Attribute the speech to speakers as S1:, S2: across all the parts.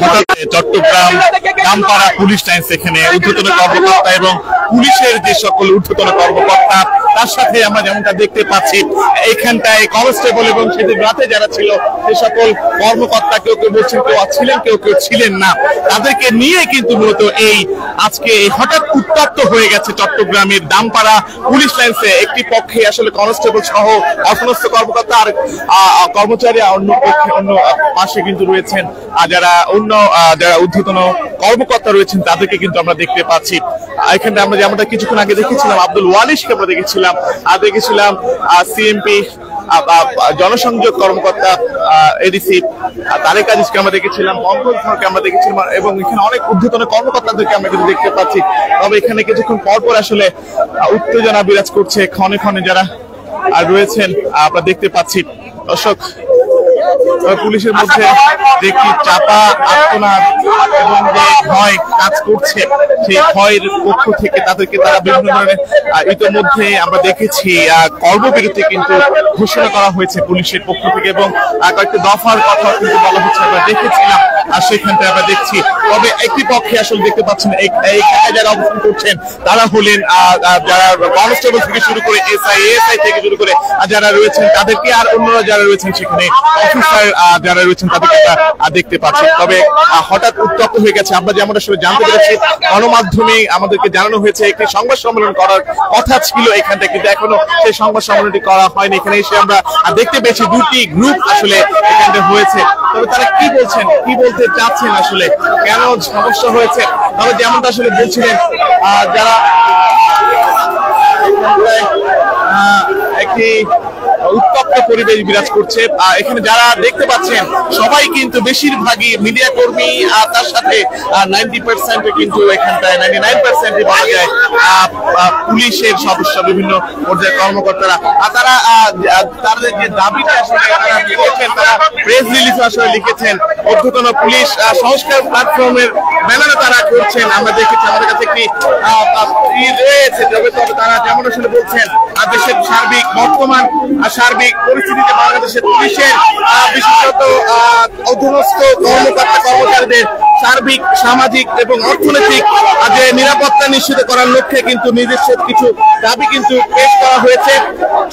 S1: হঠাৎ Chittagong Rampara police line এখানে ঊর্ধ্বতন কর্মকর্তা এবং পুলিশের যে সকল ঊর্ধ্বতন কর্মকর্তা তার সাথে আমরা যেমনটা দেখতে পাচ্ছি এখানটায় কনস্টেবল এবং সেদিন রাতে যারা ছিল সে সকল কর্মকর্তা কেউ কেউ বলছেন কেউ ছিলেন কেউ কেউ ছিলেন না, তাদেরকে নিয়ে কিন্তু মূলত এই আজকে হঠাৎ উত্তপ্ত হয়ে গেছে চট্টগ্রামের দামপাড়া পুলিশ লাইন্সে। একটি পক্ষে আসলে কনস্টেবল সহ অধীনস্থ কর্মকর্তা আর কর্মচারী, অন্য পক্ষে অন্য পাশে কিন্তু রয়েছেন যারা ঊর্ধ্বতন কর্মকর্তা রয়েছেন তাদেরকে কিন্তু আমরা দেখতে পাচ্ছি। এখানে আমরা যেমনটা কিছুক্ষণ আগে দেখেছিলাম আব্দুল ওয়ালিশকে আমরা দেখেছিলাম সিএমপি জনসংযোগ কর্মকর্তা এডিসি তারেক আজিজকে আমরা দেখেছিলাম, পঙ্কজ ধরকে আমরা দেখেছিলাম এবং এখানে অনেক ঊর্ধ্বতন কর্মকর্তাদেরকে আমরা কিন্তু দেখতে পাচ্ছি। তবে এখানে কিছুক্ষণ পরপর আসলে উত্তেজনা বিরাজ করছে, ক্ষণে ক্ষণে যারা রয়েছেন আমরা দেখতে পাচ্ছি। দর্শক, পুলিশের মধ্যে দেখি চাপা আত্মনাদ এবং যে ভয় কাজ করছে, সেই ভয়ের পক্ষ থেকে তাদেরকে তারা বিভিন্ন ধরনের ইতিমধ্যে আমরা দেখেছি কর্মবিরতি কিন্তু ঘোষণা করা হয়েছে পুলিশের পক্ষ থেকে এবং কয়েকটি দফার কথা কিন্তু বলা হচ্ছে আমরা দেখেছিলাম আর সেখানটা আমরা দেখছি। তবে একটি পক্ষে আসলে দেখতে পাচ্ছেন এইখানে যারা অবস্থান করছেন তারা হলেন যারা কনস্টেবল থেকে শুরু করে এএসআই থেকে শুরু করে যারা রয়েছেন তাদেরকে, আর অন্যরা যারা রয়েছেন সেখানে অফিসার যারা রয়েছেন তাদেরকে দেখতে পাচ্ছি। তবে হঠাৎ উত্তপ্ত হয়ে গেছে। আমরা যেমন আসলে জানতে পেরেছি গণমাধ্যমে আমাদেরকে জানানো হয়েছে একটি সংবাদ সম্মেলন করার কথা ছিল এখানটা, কিন্তু এখনো সেই সংবাদ সম্মেলনটি করা হয়নি। এখানে এসে আমরা দেখতে পেয়েছি দুটি গ্রুপ আসলে এখানে হয়েছে। তবে তারা কি বলছেন, কি বলতে চাচ্ছেন, আসলে কেন সমস্যা হয়েছে, তবে যেমনটা আসলে বলছিলেন যারা একটি উত্তপ্ত পরিবেশ বিরাজ করছে। এখানে যারা দেখতে পাচ্ছেন সবাই কিন্তু বেশিরভাগই মিডিয়া কর্মী, তার সাথে 90% কিন্তু এখানটায় 99% বলা যায় পুলিশের সদস্য, বিভিন্ন পর্যায়ের কর্মকর্তারা। তারা তাদের যে দাবিটা আসলে লিখেছেন, তারা প্রেস রিলিজ আসলে লিখেছেন ঊর্ধ্বতন পুলিশ সংস্কার প্ল্যাটফর্মের ব্যানারে তারা করছেন। আমরা দেখেছি আমাদের কাছে একটি রয়েছে, তবে তারা যেমন আসলে বলছেন দেশের বর্তমান সার্বিক পরিস্থিতিতে বাংলাদেশের পুলিশের বিশেষত অধীনস্থ কর্মচারীদের সার্বিক সামাজিক এবং অর্থনৈতিক যে নিরাপত্তা নিশ্চিত করার লক্ষ্যে কিন্তু নিজস্ব কিছু দাবি কিন্তু পেশ করা হয়েছে।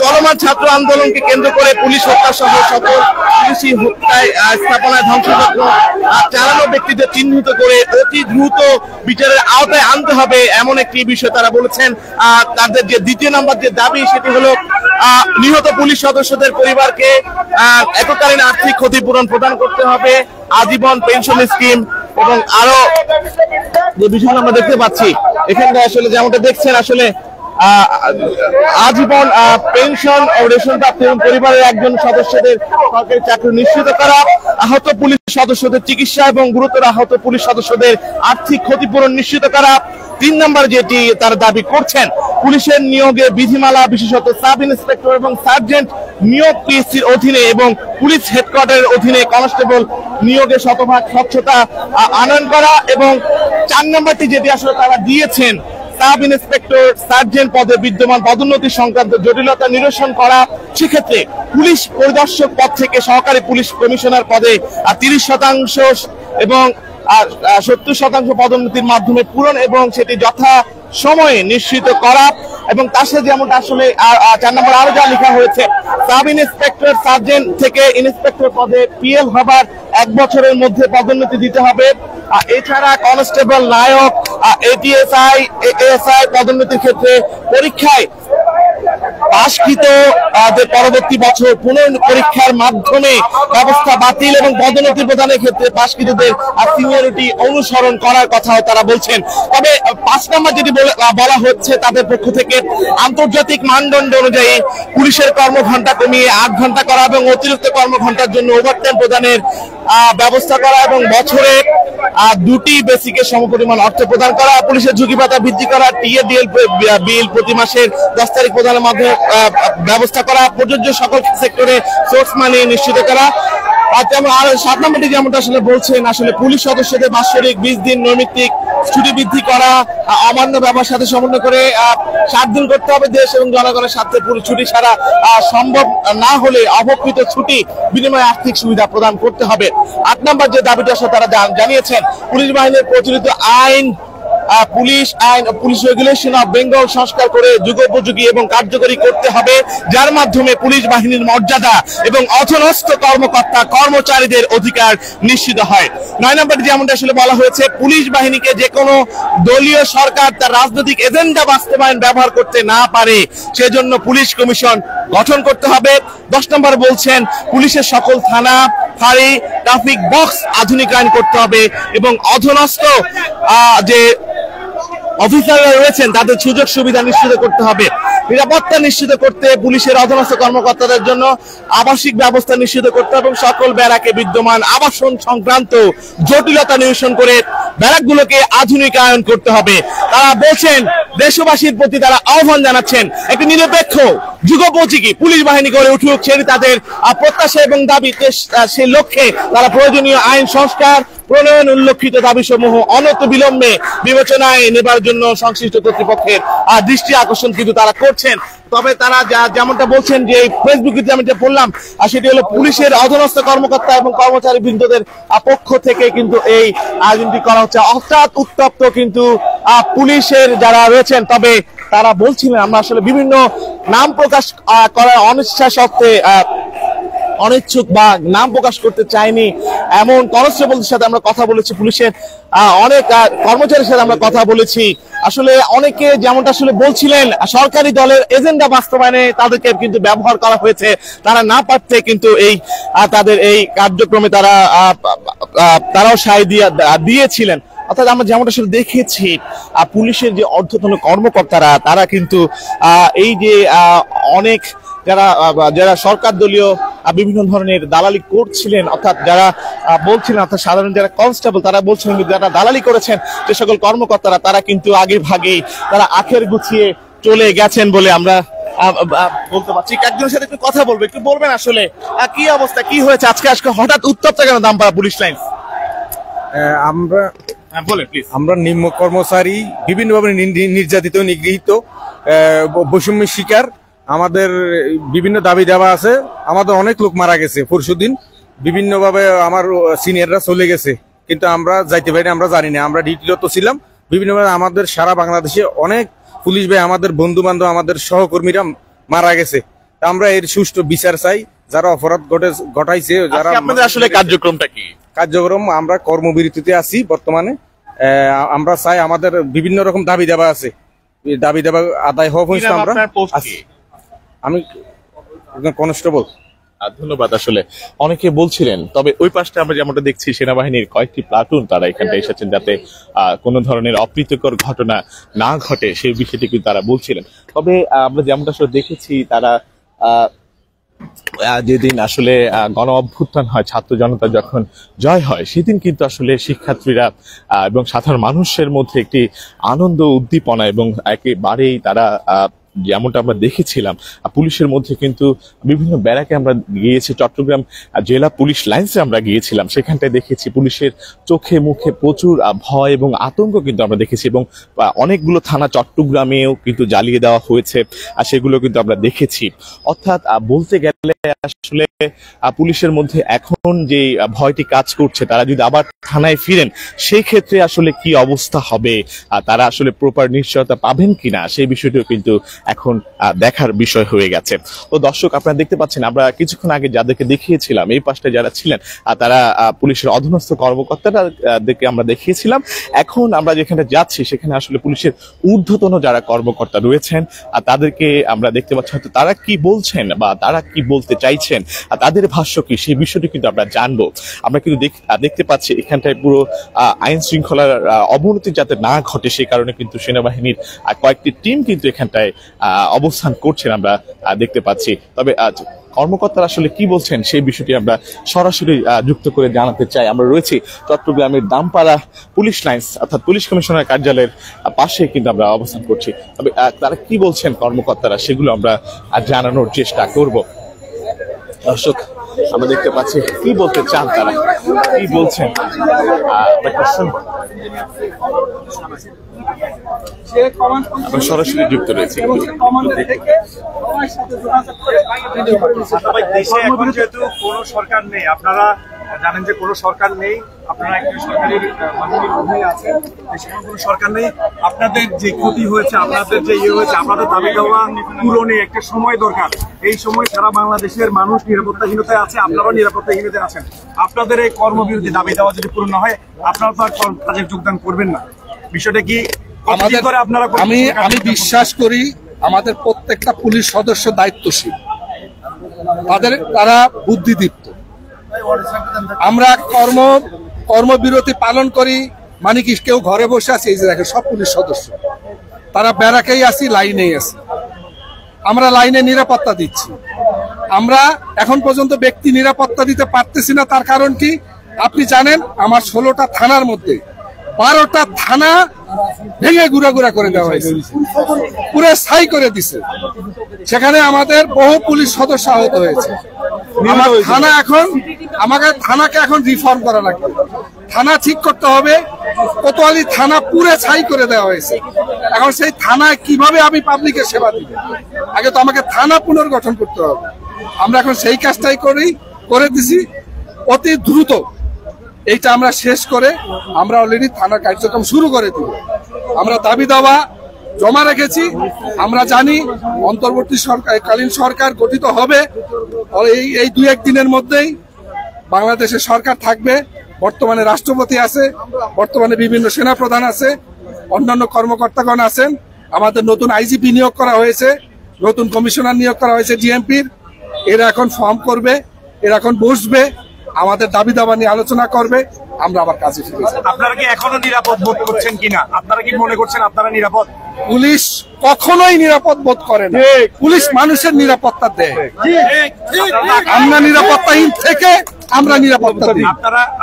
S1: চলমান ছাত্র আন্দোলনকে কেন্দ্র করে পুলিশ হত্যা সহ সকল পুলিশি হত্যায় স্থাপনায় ধ্বংসযজ্ঞ চালানো ব্যক্তিদের চিহ্নিত করে অতি দ্রুত বিচারের আওতায় আনতে হবে, এমন একটি বিষয় তারা বলেছেন। তাদের যে দ্বিতীয় নম্বর যে দাবি সেটি হলো নিহত পুলিশ সদস্যদের পরিবারকে এককালীন আর্থিক ক্ষতিপূরণ প্রদান করতে হবে, আজীবন পেনশন স্কিম এবং আরো যে বিষয়গুলো আমরা দেখতে পাচ্ছি এখানটা আসলে যেমনটা দেখছেন আসলে আজীবন পেনশন ও রেশন প্রাপ্তি এবং পরিবারের একজন সদস্যদের সরকারি চাকরি নিশ্চিত করা, আহত পুলিশ সদস্যদের চিকিৎসা এবং গুরুতর আহত পুলিশ সদস্যদের আর্থিক ক্ষতিপূরণ নিশ্চিত করা। 3 নম্বর যেটি তারা দাবি করছেন, পুলিশের নিয়োগে বিধিমালা বিশেষত সাব ইন্সপেক্টর এবং সার্জেন্ট নিয়োগ পিএসসির অধীনে এবং পুলিশ হেডকোয়ার্টারের অধীনে কনস্টেবল নিয়োগে শতভাগ স্বচ্ছতা আনয়ন করা এবং 4 নম্বরটি যেটি আসলে তারা দিয়েছেন সাব ইন্সপেক্টর সার্জেন্ট পদে বিদ্যমান পদোন্নতি সংক্রান্ত জটিলতা নিরসন করা, সেক্ষেত্রে পুলিশ পরিদর্শক পদ থেকে সহকারী পুলিশ কমিশনার পদে 30% এবং 70% পদোন্নতির মাধ্যমে পূরণ এবং সেটি যথা সময়ে নিশ্চিত করা এবং তার সাথে যেমনটা আসলে 4 নম্বর আরো যা লেখা হয়েছে সাব ইন্সপেক্টর সার্জেন্ট থেকে ইন্সপেক্টর পদে পিএল হবার 1 বছরের মধ্যে পদোন্নতি দিতে হবে। এছাড়া কনস্টেবল নায়ক এটিএসআই পদোন্নতির ক্ষেত্রে পরীক্ষায় পাশকৃত পরবর্তী বছর পুনঃ পরীক্ষার মাধ্যমে ব্যবস্থা বাতিল এবং পদোন্নতি প্রদানের ক্ষেত্রে পাশকৃতদের সিনিয়রিটি অনুসরণ করার কথাও তারা বলছেন। তবে 5 নম্বর যেটি বলা হচ্ছে তাদের পক্ষ থেকে আন্তর্জাতিক মানদণ্ড অনুযায়ী পুলিশের কর্মঘণ্টা কমিয়ে 8 ঘন্টা করা এবং অতিরিক্ত কর্মঘণ্টার জন্য ওভারটাইম প্রদানের ব্যবস্থা করা এবং বছরে 2টি বেসিকের সমপরিমাণ অর্থ প্রদান করা, পুলিশের ঝুঁকি ভাতা বৃদ্ধি করা, টিএডিএল বিল প্রতি মাসের 10 তারিখ প্রদানের মাধ্যমে ব্যবস্থা করা, প্রযোজ্য সকল সেক্টরে সোর্স মানি নিশ্চিত করা আর 7 নম্বরটি যেমনটা আসলে বলছেন, আসলে পুলিশ সদস্যদের বাৎসরিক 20 দিন নৈমিত্তিক ছুটি বৃদ্ধি করা, অমান্য ব্যবহার সাথে সমন্বয় করে 7 দিন করতে হবে। দেশ এবং জনগণের স্বার্থে পুরো ছুটি ছাড়া সম্ভব না হলে অবকৃত ছুটি বিনিময়ে আর্থিক সুবিধা প্রদান করতে হবে। 8 নম্বর যে দাবিটা আসলে তারা জানিয়েছেন, পুলিশ বাহিনীর প্রচলিত আইন পুলিশ রেগুলেশন অফ বেঙ্গল সংস্কার করে যুগোপযোগী এবং কার্যকরী করতে হবে, যার মাধ্যমে পুলিশ বাহিনীর মর্যাদা এবং অধস্তন কর্মকর্তা কর্মচারীদের অধিকার নিশ্চিত হয়। 9 নম্বরে যেমনটা আসলে বলা হয়েছে, পুলিশ বাহিনীকে যে কোনো দলীয় সরকার তার রাজনৈতিক এজেন্ডা বাস্তবায়ন ব্যবহার করতে না পারে, সেজন্য পুলিশ কমিশন গঠন করতে হবে। 10 নম্বর বলছেন, পুলিশের সকল থানা, ফাঁড়ি, ট্রাফিক বক্স আধুনিকায়ন করতে হবে এবং অধস্তন যে অফিসাররা রয়েছেন তাদের সুযোগ সুবিধা নিশ্চিত করতে হবে। নিরাপত্তা নিশ্চিত করতে পুলিশের অধীনস্থ কর্মকর্তাদের জন্য আবাসিক ব্যবস্থা নিশ্চিত করতে হবে এবং সকল ব্যারাকে বিদ্যমান আবাসন সংক্রান্ত জটিলতা নিরসন করে ব্যারাকগুলোকে আধুনিকায়ন করতে হবে। তারা বলছেন, দেশবাসীর প্রতি তারা আহ্বান জানাচ্ছেন একটি নিরপেক্ষ যুগোপযোগী পুলিশ বাহিনী গড়ে উঠুক, সেটি তাদের প্রত্যাশা এবং দাবি। সেই লক্ষ্যে তারা প্রয়োজনীয় আইন সংস্কার প্রণয়ন উল্লেখিত দাবিসমূহ অনত বিলম্বে বিবেচনায় নেবার জন্য সংশ্লিষ্ট কর্তৃপক্ষের দৃষ্টি আকর্ষণ কিন্তু তারা করছেন। তবে তারা যেমনটা বলছেন যে ফেসবুকে আমি পড়লাম, সেটি হলো পুলিশের অধীনস্থ কর্মকর্তা এবং কর্মচারী বৃন্দদের পক্ষ থেকে কিন্তু এই আয়োজনটি করা হচ্ছে। অর্থাৎ উত্তপ্ত কিন্তু পুলিশের যারা রয়েছেন, তবে তারা বলছিলেন আমরা আসলে বিভিন্ন নাম প্রকাশ করার অনিচ্ছা সত্ত্বে অনিচ্ছুক বা নাম প্রকাশ করতে চাইনি এমন কনস্টেবলদের সাথে আমরা কথা বলেছি, পুলিশের অনেক কর্মচারীর সাথে আমরা কথা বলেছি। আসলে অনেকে যেমনটা আসলে বলছিলেন, সরকারি দলের এজেন্ডা বাস্তবায়নে তাদেরকে কিন্তু ব্যবহার করা হয়েছে, তারা না পারতে কিন্তু এই তাদের এই কার্যক্রমে তারাও সায় দিয়েছিলেন। অর্থাৎ আমরা যেমনটা আসলে দেখেছি, পুলিশের যে ঊর্ধ্বতন কর্মকর্তারা তারা কিন্তু এই যে অনেক যারা সরকার দলীয় বিভিন্ন ধরনের দালালি করছিলেন, অর্থাৎ যারা বলছিলেন, অর্থাৎ সাধারণ যারা কনস্টেবল তারা বলছিলেন যারা দালালি করেছেন যে সকল কর্মকর্তারা, তারা কিন্তু আগে ভাগেই তারা আখের গুছিয়ে চলে গেছেন বলে আমরা বলতে পারছি। একজনের সাথে একটু কথা বলবো, একটু বলবেন আসলে কি অবস্থা, কি হয়েছে আজকে হঠাৎ উত্তপ্ত কেন দামপাড়া পুলিশ লাইন?
S2: আমরা নিম্ন কর্মচারী বিভিন্নভাবে নির্যাতিত, নিগৃহীত, বৈষম্যের শিকার। আমাদের বিভিন্ন দাবি দেওয়া আছে। আমাদের অনেক লোক মারা গেছে পরশুদিন, বিভিন্নভাবে আমার সিনিয়ররা চলে গেছে, কিন্তু আমরা যাইতে পারিনি, আমরা জানি না। আমরা ডিউটিরত ছিলাম বিভিন্নভাবে। আমাদের সারা বাংলাদেশে অনেক পুলিশ ভাই, আমাদের বন্ধু বান্ধব, আমাদের সহকর্মীরা মারা গেছে। আমরা এর সুষ্ঠু বিচার চাই। যারা অপরাধ ঘটাইছে, যারা
S1: আসলে কার্যক্রমটা কি?
S2: কার্যক্রম আমরা কর্মবিরতিতে আছি বর্তমানে। আমরা চাই, আমাদের বিভিন্ন রকম দাবি দেওয়া আছে, দাবি দেওয়া আদায় হওয়া হয়েছে। আমি কনস্টেবল।
S1: ধন্যবাদ। আসলে অনেকে বলছিলেন, তবে ওই পাশটা আমরা যেমনটা দেখছি সেনাবাহিনীর কয়েকটি প্লাটুন তারা এখানটা এসেছেন যাতে কোনো ধরনের অপ্রীতিকর ঘটনা না ঘটে সেই বিষয়টি কিন্তু তারা বলছিলেন। তবে আমরা যেমনটা আসলে দেখেছি, তারা যেদিন আসলে গণ অভ্যুত্থান হয়, ছাত্র জনতা যখন জয় হয়, সেদিন কিন্তু আসলে শিক্ষার্থীরা এবং সাধারণ মানুষের মধ্যে একটি আনন্দ উদ্দীপনা এবং একেবারেই তারা যেমনটা আমরা দেখেছিলাম পুলিশের মধ্যে কিন্তু বিভিন্ন ব্যারাকে আমরা গিয়েছি, চট্টগ্রাম জেলা পুলিশ লাইন্সে আমরা গিয়েছিলাম, সেখানটায় দেখেছি পুলিশের চোখে মুখে প্রচুর ভয় এবং আতঙ্ক কিন্তু আমরা দেখেছি এবং অনেকগুলো থানা চট্টগ্রামেও কিন্তু জ্বালিয়ে দেওয়া হয়েছে, আর সেগুলো কিন্তু আমরা দেখেছি। অর্থাৎ বলতে গেলে আসলে পুলিশের মধ্যে এখন যে ভয়টি কাজ করছে, তারা যদি আবার থানায় ফিরেন সেই ক্ষেত্রে আসলে কি অবস্থা হবে, তারা আসলে প্রপার নিশ্চয়তা পাবেন কিনা, সেই বিষয়টিও কিন্তু এখন দেখার বিষয় হয়ে গেছে। তো দর্শক, আপনারা দেখতে পাচ্ছেন আমরা কিছুক্ষণ আগে যাদেরকে দেখিয়েছিলাম, এই পাশটা যারা ছিলেন তারা পুলিশের অধীনস্থ কর্মকর্তাদেরকে আমরা দেখিয়েছিলাম। এখন আমরা যেখানে যাচ্ছি সেখানে আসলে পুলিশের ঊর্ধ্বতন যারা কর্মকর্তা রয়েছেন তাদেরকে আমরা দেখতে পাচ্ছি, হয়তো তারা কি বলছেন বা তারা কি বলতে চাইছেন, তাদের ভাষ্য কি, সেই বিষয়টি কিন্তু আমরা জানবো। আমরা কিন্তু দেখতে পাচ্ছি এখানটায় পুরো আইন শৃঙ্খলার অবনতি যাতে না ঘটে সেই কারণে কিন্তু সেনাবাহিনীর কয়েকটি টিম কিন্তু এখানটায় অবস্থান করছেন আমরা দেখতে পাচ্ছি। তবে কর্মকর্তারা আসলে কি বলছেন সেই বিষয়টি আমরা সরাসরি যুক্ত করে জানাতে চাই। আমরা রয়েছি চট্টগ্রামের দামপাড়া পুলিশ লাইন্স অর্থাৎ পুলিশ কমিশনার কার্যালয়ের পাশে কিন্তু আমরা অবস্থান করছি। তবে তারা কি বলছেন কর্মকর্তারা সেগুলো আমরা জানানোর চেষ্টা করব। দর্শক, আমরা দেখতে পাচ্ছি কি বলতে চান তারা, কি বলছেন। আমরা সরাসরি যুক্ত রয়েছি।
S3: দেশে এখন যেহেতু কোনো সরকার নেই, আপনারা জানেন যে কোনো সরকার নেই, আপনারা একটি সরকারি মাননীয় অধীনে আছেন, সেখানে কোনো সরকার নেই। আপনাদের যে ক্ষতি হয়েছে, আপনাদের যে ইয়ে হয়েছে, আপনাদের দাবি দেওয়া পূরণে একটা সময় দরকার। এই সময় সারা বাংলাদেশের মানুষ নিরাপত্তাহীনতায় আছে, আপনারাও নিরাপত্তাহীনতায় আছেন। আপনাদের এই কর্মবিরতি দাবি দেওয়া যদি পূরণ না হয়, আপনারা তো আর কাজে যোগদান করবেন না। বিষয়টা কি
S4: আমাদের আমি বিশ্বাস করি আমাদের প্রত্যেকটা পুলিশ সদস্য দায়িত্বশীল, তারা বুদ্ধিদীপ্ত। আমরা কর্মবিরতি পালন করি মানে কি কেউ ঘরে বসে আছে? এই যে দেখেন সব পুলিশ সদস্য তারা ব্যারাকেই আছি, লাইনেই আছি। আমরা লাইনে নিরাপত্তা দিচ্ছি। আমরা এখন পর্যন্ত ব্যক্তি নিরাপত্তা দিতে পারতেছি না। তার কারণ কি আপনি জানেন? আমার 16টা থানার মধ্যে 12টা থানা ভেঙে গুড়া করে দেওয়া হয়েছে, পুরো ছাই করে দিছে। সেখানে আমাদের বহু পুলিশ সদস্য আহত হয়েছে। আমাকে থানাকে এখন রিফর্ম করা লাগবে, থানা ঠিক করতে হবে। কোতোয়ালি থানা পুরো ছাই করে দেওয়া হয়েছে। এখন সেই থানায় কিভাবে আমি পাবলিকের সেবা দিব? আগে তো আমাকে থানা পুনর্গঠন করতে হবে। আমরা এখন সেই কাজটাই করে দিছি অতি দ্রুত। এইটা আমরা শেষ করে আমরা অলরেডি থানার কার্যক্রম শুরু করে দিব। আমরা দাবি দাওয়া জমা রেখেছি। আমরা জানি অন্তর্বর্তীকালীন সরকার গঠিত হবে, এই 2-1 দিনের মধ্যেই বাংলাদেশের সরকার থাকবে। বর্তমানে রাষ্ট্রপতি আছে, বর্তমানে বিভিন্ন সেনাপ্রধান আছে, অন্যান্য কর্মকর্তাগণ আছেন। আমাদের নতুন আইজিপি নিয়োগ করা হয়েছে, নতুন কমিশনার নিয়োগ করা হয়েছে ডিএমপির। এরা এখন ফর্ম করবে, এরা এখন বসবে, আমাদের দাবি দাবা নিয়ে আলোচনা করবে। আমরা আবার কাজে ফিরে যাব।
S3: আপনারা কি এখনো নিরাপদ বোধ করছেন কিনা? আপনারা কি মনে করছেন আপনারা নিরাপদ?
S4: পুলিশ কখনোই নিরাপদ বোধ করে না। পুলিশ মানুষের নিরাপত্তা দেয়। আমরা নিরাপত্তাহীন থেকে আমরা নিরাপত্তা দিই।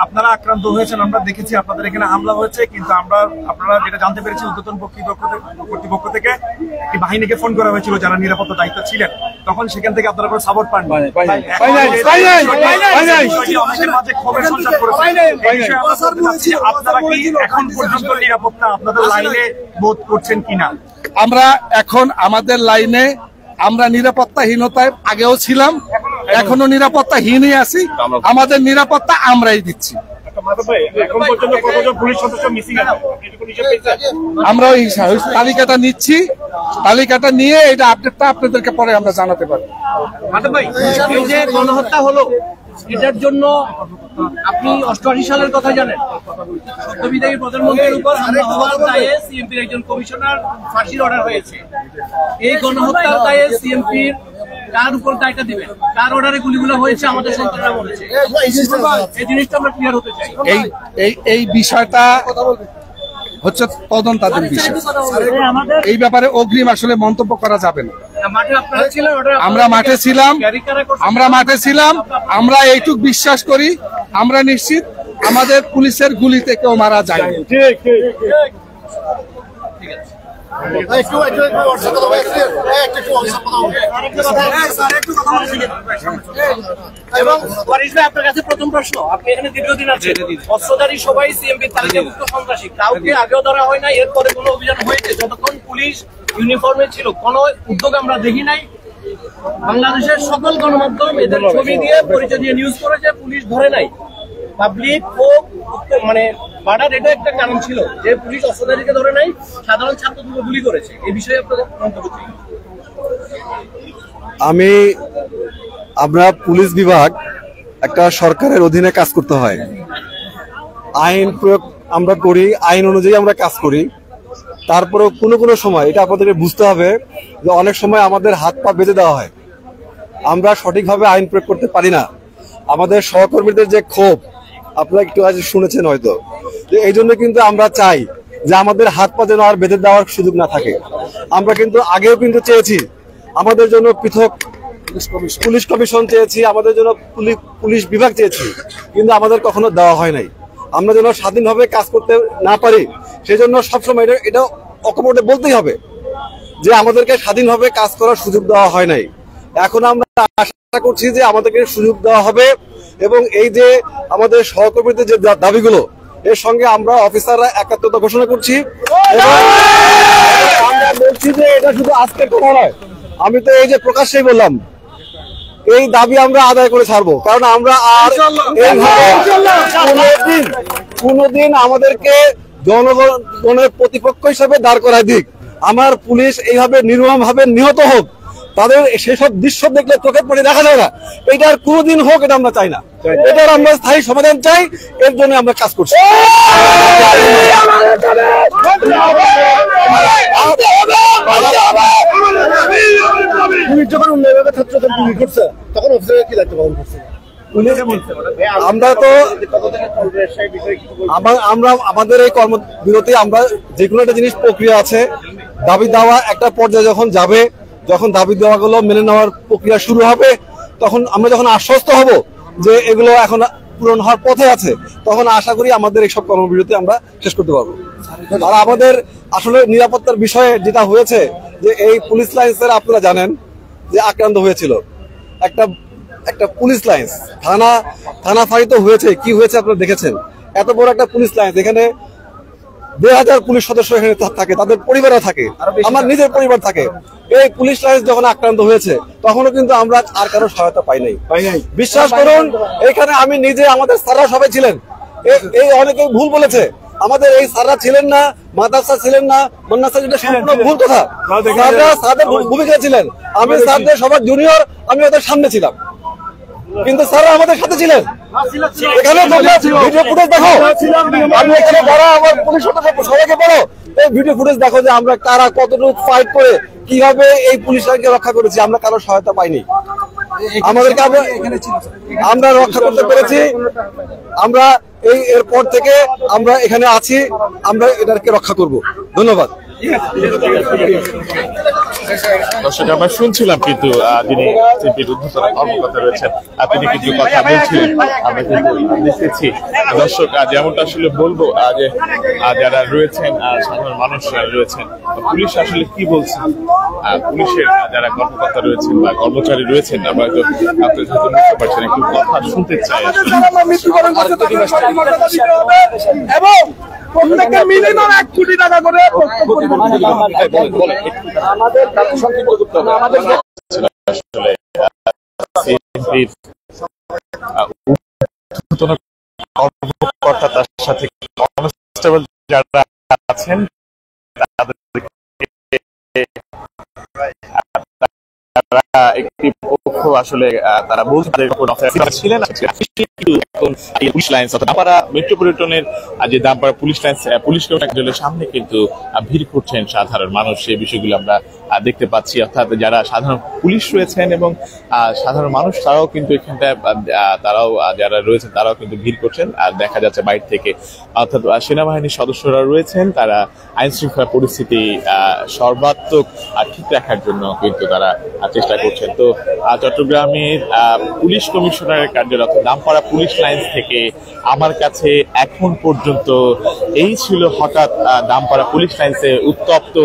S3: আপনারা আক্রান্ত হয়েছেন, আমরা দেখেছি আপনাদের এখানে হামলা হয়েছে, কিন্তু আপনারা যেটা জানতে পেরেছি ঊর্ধ্বতন কর্তৃপক্ষ থেকে একটি বাহিনীকে ফোন করা হয়েছিল যারা নিরাপত্তা দায়িত্ব ছিলেন, তখন সেখান থেকে আপনারা কোনো সাপোর্ট পান? আপনারা কি এখন পর্যন্ত নিরাপত্তা আপনাদের লাইনে বোধ করছেন কিনা?
S4: আমরা এখন আমাদের লাইনে আমরা নিরাপত্তাহীনতায় আগেও ছিলাম, এখনো নিরাপত্তাহীনই আছি। আমাদের নিরাপত্তা আমরাই দিচ্ছি। আমরা ওই তালিকাটা নিচ্ছি, তালিকাটা নিয়ে এটা আপডেটটা আপনাদেরকে পরে আমরা জানাতে পারি।
S5: এই যে গণহত্যা হলো, এটার জন্য আপনি 88 সালের কথা জানেন। সদ্যবিদায়ী প্রধানমন্ত্রীর উপর হামলা হওয়ার দায়ে সিএমপির একজন কমিশনার ফাঁসির অর্ডার হয়েছে। এই গণহত্যার দায়ে সিএমপির কার উপর দায়টা দিবেন? কার অর্ডারে গুলিগুলো হয়েছে? আমাদের সন্তানরা বলেছে। এই জিনিসটা আমরা ক্লিয়ার হতে চাই।
S4: এই বিষয়টা হচ্ছে তদন্তাধীন বিষয়। এই ব্যাপারে অগ্রিম আসলে মন্তব্য করা যাবে না। আমরা মাঠে ছিলাম। আমরা এইটুক বিশ্বাস করি, আমরা নিশ্চিত আমাদের পুলিশের গুলিতে কেউ মারা যায়।
S5: এবং আপনার কাছে প্রথম প্রশ্ন, আপনি এখানে দীর্ঘদিন আছেন, অস্ত্রধারী সবাই সিএমপি তালিকাভুক্ত সন্ত্রাসী, কাউকে আগেও ধরা হয় না, এরপরে কোনো অভিযান হয়েছে? যতক্ষণ পুলিশ ইউনিফর্মে ছিল কোনো উদ্যোগ আমরা দেখি নাই। বাংলাদেশের সকল গণমাধ্যম এদের ছবি দিয়ে পরিচয় দিয়ে নিউজ করেছে, পুলিশ ধরে নাই। পাবলিক মানে মার্ডার, এটা একটা কারণ ছিল যে পুলিশ অস্ত্রধারীকে ধরে নাই, সাধারণ ছাত্রদের গুলি করেছে। এই বিষয়ে আপনাদের মন্তব্য কি?
S6: আমরা পুলিশ বিভাগ একটা সরকারের অধীনে কাজ করতে হয়, আইন প্রয়োগ আমরা করি, আইন অনুযায়ী আমরা কাজ করি। তারপরেও কোনো সময় এটা আপনাদেরকে বুঝতে হবে যে অনেক সময় আমাদের হাত পা বেঁধে দেওয়া হয়, আমরা সঠিকভাবে আইন প্রয়োগ করতে পারি না। আমাদের সহকর্মীদের যে ক্ষোভ আপনারা একটু আজ শুনেছেন হয়তো, যে এই জন্য কিন্তু আমরা চাই যে আমাদের হাত পা যেন আর বেঁধে দেওয়ার সুযোগ না থাকে। আমরা কিন্তু আগেও কিন্তু চেয়েছি আমাদের জন্য পৃথক পুলিশ কমিশন চেয়েছি, আমাদের জন্য পুলিশ বিভাগ চেয়েছি, কিন্তু আমাদের কখনো দেওয়া হয় নাই। আমরা যেন স্বাধীনভাবে কাজ করতে না পারি, সেই জন্য সবসময় এটা অকপটে বলতেই হবে যে আমাদেরকে স্বাধীনভাবে কাজ করার সুযোগ দেওয়া হয় নাই। এখন আমরা আশা করছি যে আমাদেরকে সুযোগ দেওয়া হবে এবং এই যে আমাদের সহকর্মীদের যে দাবিগুলো এর সঙ্গে আমরা অফিসাররা একাত্মতা ঘোষণা করছি এবং আমরা বলছি যে এটা শুধু আজকের কথা নয়, আমি তো এই যে প্রকাশ্যেই বললাম এই দাবি আমরা আদায় করে ছাড়বো, কারণ আমরা আর কোনোদিন আমাদেরকে জনগণের প্রতিপক্ষ হিসাবে দাঁড় করায় দিক, আমার পুলিশ এইভাবে নির্মম ভাবে নিহত হোক, তাদের সেসব দৃশ্য দেখলে চোখের পানি দেখা যায় না, এটার কোনোদিন হোক এটা আমরা চাই না, এটার আমরা স্থায়ী সমাধান চাই, এর জন্য আমরা কাজ করছি। আমরা তো আমাদের এই কর্মবিরতি আমরা যে কোনো একটা জিনিস প্রক্রিয়া আছে, দাবি দেওয়া একটা পর্যায়ে যখন যাবে, যখন দাবি দেওয়া গুলো মেনে নেওয়ার প্রক্রিয়া শুরু হবে, তখন আমরা যখন আশ্বস্ত হব যে এগুলো এখন পূরণ হওয়ার পথে আছে, তখন আশা করি আমাদের এইসব কর্মবিরতি আমরা শেষ করতে পারবো। আর আমাদের আসলে নিরাপত্তার বিষয়ে যেটা হয়েছে যে এই পুলিশ লাইন্সের আপনারা জানেন যে আক্রান্ত হয়েছিল একটা পুলিশ লাইন্স, থানা ফাঁড়ি তো হয়েছে, কি হয়েছে আপনারা দেখেছেন, এত বড় একটা পুলিশ লাইন্স, এখানে 2000 পুলিশ সদস্য এখানে থাকে, তাদের পরিবারও থাকে, আমার নিজের পরিবার থাকে। এই পুলিশ লাইন্স যখন আক্রান্ত হয়েছে তখনও কিন্তু আমরা আর কারো সহায়তা পাই নাই। বিশ্বাস করুন, এখানে আমি নিজে, আমাদের স্যাররা সবাই ছিলেন, এই অনেকে ভুল বলেছে, আমাদের এই স্যাররা ছিলেন না, মাদ্রাসা ছিলেন না, মান্না স্যার, এটা সম্পূর্ণ ভুল কথা। স্যাররা স্যারদের ভূমিকা ছিলেন, আমি স্যারদের সবার জুনিয়র, আমি ওদের সামনে ছিলাম, কিন্তু স্যাররা আমাদের সাথে ছিলেন। এখানে ভিডিও ফুটেজ দেখো, আমি এখানে যারা আমার পুলিশ সদস্য সবাইকে বলো, এই ভিডিও ফুটেজ দেখো যে আমরা কারা কতটুকু ফাইট করে কিভাবে এই পুলিশ লাইনকে রক্ষা করেছি, আমরা কারো সহায়তা পাইনি, আমাদেরকে আমরা রক্ষা করতে পেরেছি। আমরা এরপর থেকে আমরা এখানে আছি, আমরা এটাকে রক্ষা করব। ধন্যবাদ।
S1: দর্শক, আমরা শুনছিলাম কিন্তু যিনি সিপির ঊর্ধ্বতন কর্মকর্তা রয়েছেন তিনি কিছু কথা বলছিলেন, আমরা কিন্তু দেখেছি। দর্শক, যেমনটা আসলে বলবো যে যারা রয়েছেন সাধারণ মানুষ রয়েছেন, পুলিশ আসলে কি বলছে, পুলিশের যারা কর্মকর্তা রয়েছেন বা কর্মচারী রয়েছেন, আমরা তো আপনাদের হয়তো বুঝতে পারছেন, একটু কথা শুনতে চাই
S4: এবং প্রত্যেককে মিনিমাম 1 কোটি টাকা করে
S1: কর্মকর্তা তার সাথে কনস্টেবল যারা আছেন একটি পক্ষ আসলে তারা বলছিলেন পুলিশ লাইন্স মেট্রোপলিটনের যে দামপাড়া পুলিশ লাইন্স পুলিশ কার্যালয়ের সামনে কিন্তু ভিড় করছেন সাধারণ মানুষ, এই বিষয়গুলো আমরা দেখতে পাচ্ছি। অর্থাৎ যারা সাধারণ পুলিশ রয়েছেন এবং সাধারণ মানুষ তারাও কিন্তু এখানটায় তারাও যারা রয়েছেন তারাও কিন্তু ভিড় করছেন, আর দেখা যাচ্ছে বাইরে থেকে অর্থাৎ সেনাবাহিনীর সদস্যরা রয়েছেন, তারা আইন শৃঙ্খলা পরিস্থিতি সর্বাত্মক ঠিক রাখার জন্য কিন্তু তারা চেষ্টা করছেন। তো চট্টগ্রামের পুলিশ কমিশনারের কার্যালয় অর্থাৎ দামপাড়া পুলিশ লাইন্স থেকে আমার কাছে এখন পর্যন্ত এই ছিল হঠাৎ দামপাড়া পুলিশ লাইন্সে উত্তপ্ত